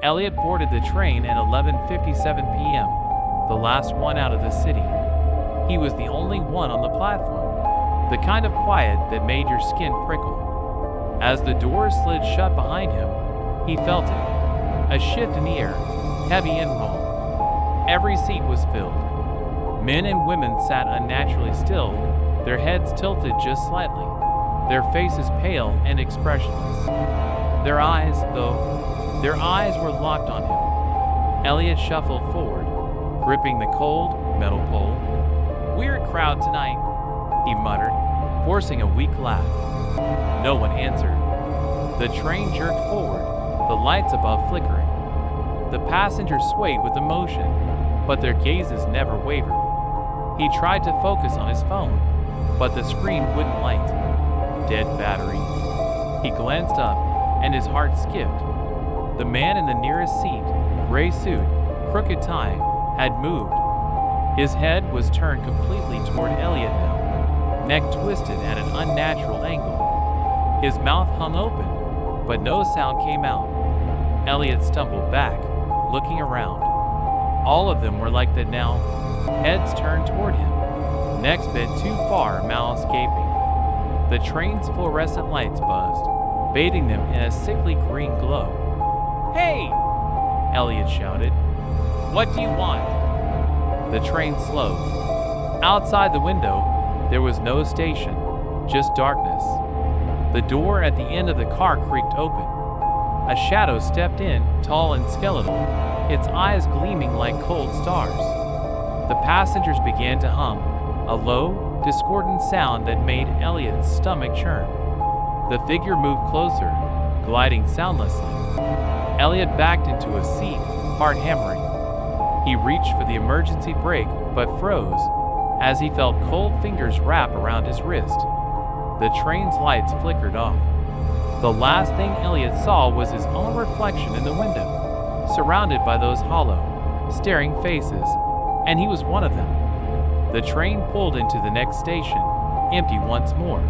Elliot boarded the train at 11:57 p.m., the last one out of the city. He was the only one on the platform, the kind of quiet that made your skin prickle. As the doors slid shut behind him, he felt it, a shift in the air, heavy and raw. Every seat was filled. Men and women sat unnaturally still, their heads tilted just slightly, their faces pale and expressionless. Their eyes were locked on him. Elliot shuffled forward, gripping the cold, metal pole. "Weird crowd tonight," he muttered, forcing a weak laugh. No one answered. The train jerked forward, the lights above flickering. The passengers swayed with emotion, but their gazes never wavered. He tried to focus on his phone, but the screen wouldn't light. Dead battery. He glanced up, and his heart skipped. The man in the nearest seat, gray suit, crooked tie, had moved. His head was turned completely toward Elliot now, neck twisted at an unnatural angle. His mouth hung open, but no sound came out. Elliot stumbled back, looking around. All of them were like that now, heads turned toward him, necks bent too far, mouths gaping. The train's fluorescent lights buzzed, bathing them in a sickly green glow. "Hey!" Elliot shouted. "What do you want?" The train slowed. Outside the window, there was no station, just darkness. The door at the end of the car creaked open. A shadow stepped in, tall and skeletal, its eyes gleaming like cold stars. The passengers began to hum, a low, discordant sound that made Elliot's stomach churn. The figure moved closer, gliding soundlessly. Elliot backed into a seat, heart hammering. He reached for the emergency brake, but froze, as he felt cold fingers wrap around his wrist. The train's lights flickered off. The last thing Elliot saw was his own reflection in the window, surrounded by those hollow, staring faces, and he was one of them. The train pulled into the next station, empty once more.